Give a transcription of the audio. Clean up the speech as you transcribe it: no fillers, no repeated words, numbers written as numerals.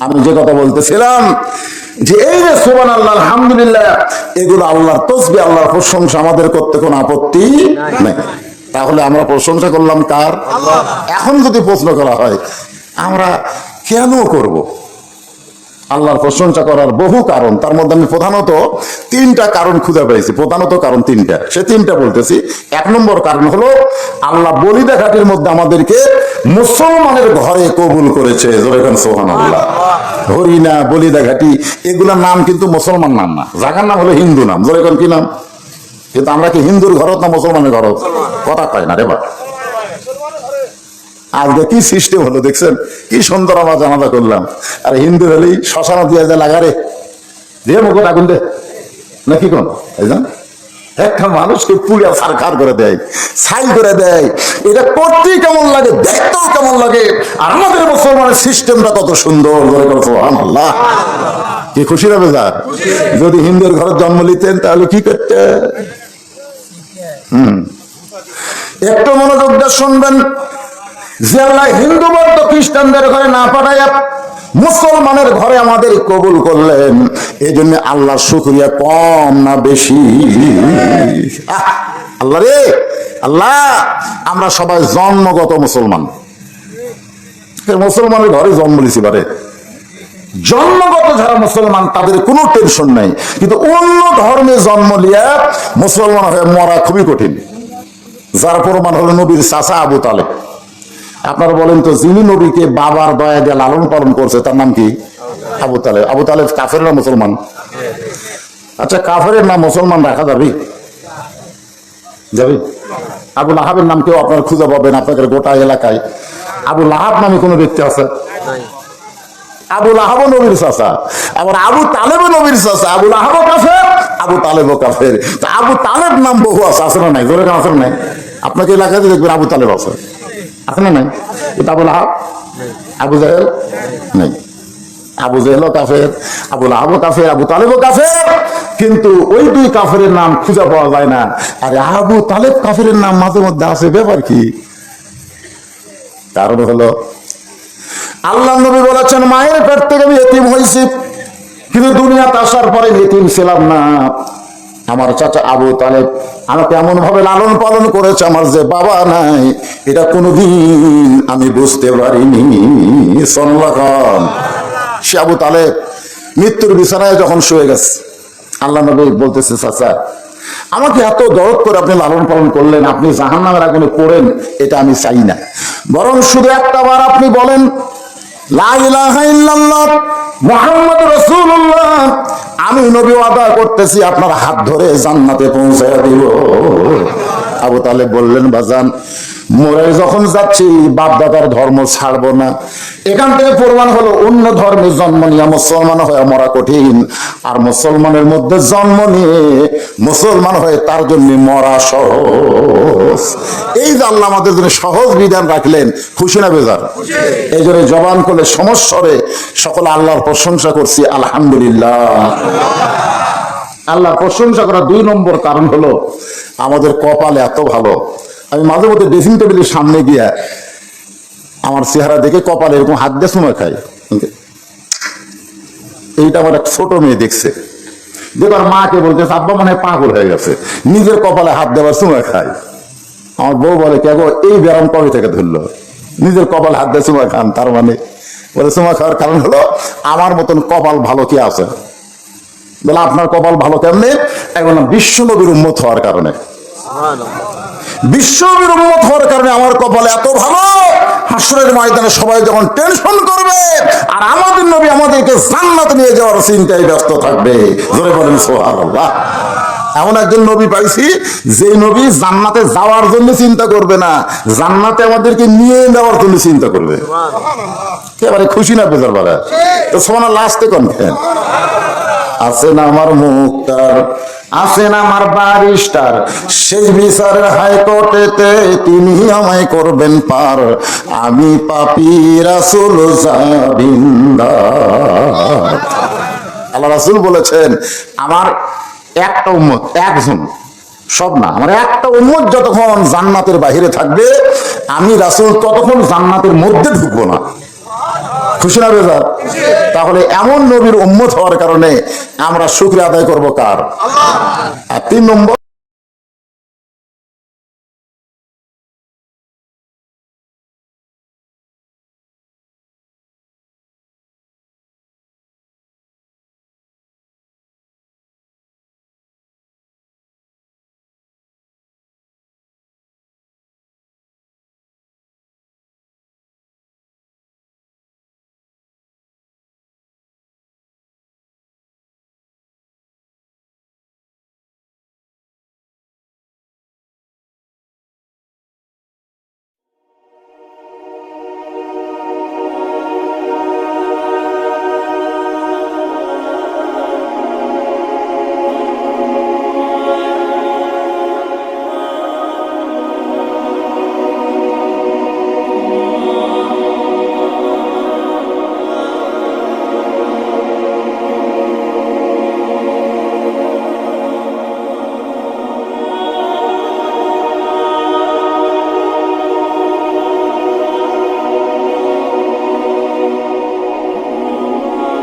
আমি যে কথা বলতেছিলাম যে এই যে সুবহানাল্লাহ আলহামদুলিল্লাহ এগুলো আল্লাহর তাসবিহ, আল্লাহর প্রশংসা, আমাদের করতে কোনো আপত্তি নাই। তাহলে আমরা প্রশংসা করলাম কার? এখন যদি প্রশ্ন করা হয় আমরা কেন করব? আল্লাহর প্রশংসা করার বহু কারণ, তার মধ্যে আমি প্রধানত তিনটা কারণ খুঁজে পেয়েছি। প্রধানত কারণ তিনটা, সে তিনটা বলতেছি। এক নম্বর কারণ হলো আল্লাহ বলিদা ঘাটের মধ্যে আমাদেরকে মুসলমানের ঘরে কবুল করেছে। সুবহানাল্লাহ। হরিণা, বলিদা ঘাটি এগুলোর নাম কিন্তু মুসলমান নাম না, জায়গার নাম হলো হিন্দু নাম। যেরকম কি নাম? কিন্তু আমরা কি হিন্দুর ঘরত না মুসলমানের ঘরত? কথা কয় না রে বা। আজকে কি সিস্টেম হলো দেখছেন, কি সুন্দর আমরা জানাজা করলাম। আর হিন্দু হলেই শ্মশানা দিয়ে যায় লাগারে দিয়ে মুখে আগুন দে নাকি কোন একটা মানুষকে পুড়িয়া সারখার করে দেয়, ছাই করে দেয়। এটা করতেই কেমন লাগে, দেখতেও কেমন লাগে। আর আমাদের মুসলমানের সিস্টেমটা কত সুন্দর। সুবহানাল্লাহ। কি খুশি হবে যার যদি হিন্দুর ঘরে জন্ম নিতেন তাহলে কি করতে? একটু মনোযোগ দিয়ে শুনবেন যে আল্লাহ হিন্দু বৌদ্ধ খ্রিস্টানদের ঘরে না পাঠাইয়া মুসলমানের ঘরে আমাদের কবুল করলেন, এই জন্য আল্লাহর শুকরিয়া কম না বেশি? আল্লাহ রে আল্লাহ, আমরা সবাই জন্মগত মুসলমান, মুসলমানের ঘরে জন্ম নিয়েছি। পারে জন্মগত যারা মুসলমান তাদের কোনো টেনশন নাই, কিন্তু অন্য ধর্মে জন্ম নিয়ে মুসলমান হয়ে মরা খুবই কঠিন। যার প্রমাণ হলো নবীর চাচা আবু তালেব। আপনারা বলেন তো, যিনি নবীকে বাবার দয়া দিয়ে লালন পালন করছে তার নাম কি? আবু তালেব। আবু তালেব কাফের না মুসলমান? আচ্ছা, কাফের নাম মুসলমান রাখা যাবে? যাবে? আবু লাহাবের নাম কেউ আপনার খুঁজে পাবেন আপনাদের গোটা এলাকায়? আবু লাহাব নামে কোনো ব্যক্তি আছে? আবু লাহাবও নবীর চাচা, আবার আবু তালেবও নবীর চাচা। আবু লাহাবও কাফের, আবু তালেবও কাফের। তা আবু তালেব নাম বহু আছে, আছে না নাই? জোরে আছে না নাই? আপনাকে এলাকায় দেখবেন আবু তালেব আছে, আছে না নাই? কিন্তু আবু লাহাব, আবু জাহেল নাই। আবু জাহেলও কাফের, আবু লাহাবও কাফের, আবু তালেবও কাফের। কিন্তু ওই দুই কাফের নাম খুঁজে পাওয়া যায় না। আর আবু তালেব কাফের নাম মাঝে মধ্যে আছে। ব্যাপার কি? কারণ হলো আল্লাহ নবী বলেছেন, মায়ের পেট থেকে আমি এতিম হয়েছি, কিন্তু দুনিয়াতে আসার পরে এতিম ছিলাম না। আমার চাচা আবু তালেব আমাকে এমন ভাবে লালন পালন করেছে, আমার যে বাবা নাই এটা কোনোদিন আমি বুঝতে পারিনি। সে আবু তালেব মৃত্যুর বিছানায় যখন শুয়ে গেছে, আল্লাহ নবী বলতেছে, চাচা আমাকে এত দরদ করে আপনি লালন পালন করলেন, আপনি জাহান্নামের আগুনে পড়েন এটা আমি চাই না। বরং শুধু একটা বার আপনি বলেন, লা ইলাহা ইল্লাল্লাহ মুহাম্মাদুর রাসূলুল্লাহ, আমি নবী ওয়াদা করতেছি আপনার হাত ধরে জান্নাতে পৌঁছায়া দিব। আবু তালেব বললেন, বাজান মরে যখন যাচ্ছি বাপ দাদার ধর্ম ছাড়বো না। এখান থেকে প্রমাণ হলো অন্য ধর্মে জন্ম নিয়ে মুসলমান হয়ে মরা কঠিন, আর মুসলমানের মধ্যে জন্ম নিয়ে মুসলমান হয়ে তার জন্য মরা সহজ। এই যে আল্লাহ আমাদের জন্য সহজ বিধান রাখলেন, খুশি না বেজার? এই জন্য জবান করলে সমস্যরে সকলে আল্লাহর প্রশংসা করছি আলহামদুলিল্লাহ। আল্লাহর প্রশংসা করার দুই নম্বর কারণ হলো আমাদের কপাল এত ভালো। আমি মাঝে মধ্যে ড্রেসিং টেবিলের সামনে গিয়া আমার চেহারা দেখে কপালে এরকম হাত দিয়ে সময় খাই। এইটা আমার এক ছোট মেয়ে দেখছে, দেখবার মাকে বলতেছে, আব্বা মনে হয় পাগল হয়ে গেছে, নিজের কপালে হাত দেওয়ার সময় খায়। আমার বউ বলে, কে গো এই ব্যায়াম কবে থেকে ধরলো? নিজের কপালে হাত দিয়ে সময় খান, তার মানে বলে সময় খাওয়ার কারণ হলো আমার মতন কপাল ভালো কি আছে? বলে আপনার কপাল ভালো কেমনে? এখন বিশ্ব নবীর উম্মত হওয়ার কারণে। বিশ্ব নবীর উম্মত হওয়ার কারণে আমার কপাল এত ভালো, হাসরের ময়দানে সবাই যখন টেনশন করবে আর আমাদের নবী আমাদেরকে জান্নাতে নিয়ে যাওয়ার চিন্তায় ব্যস্ত থাকবে। জোরে বলেন সুবহানাল্লাহ। এমন একজন নবী পাইছি যে নবী জান্নাতে যাওয়ার জন্য চিন্তা করবে না, জান্নাতে আমাদেরকে নিয়ে যাওয়ার জন্য চিন্তা করবে। এবারে খুশি না বেজার বলা তো সুবহানাল্লাহ আসতে কোন আছে না আমার মুক্তার, আছে না আমার বারিস্টার, সেই বিচারের হাইকোর্টেতে তিনি আমায় করবেন পার, আমি পাপী রাসূল জাবিন্দার। আল্লাহ রাসূল বলেছেন, আমার একটা উম্মত, একজন, সব না, আমার একটা উম্মত যতক্ষণ জান্নাতের বাহিরে থাকবে আমি রাসূল ততক্ষণ জান্নাতের মধ্যে ঢুকবো না। খুশি না বেজার? তাহলে এমন নবীর উম্মত হওয়ার কারণে আমরা শুকরিয়া আদায় করবো কার? আর 3 নম্বর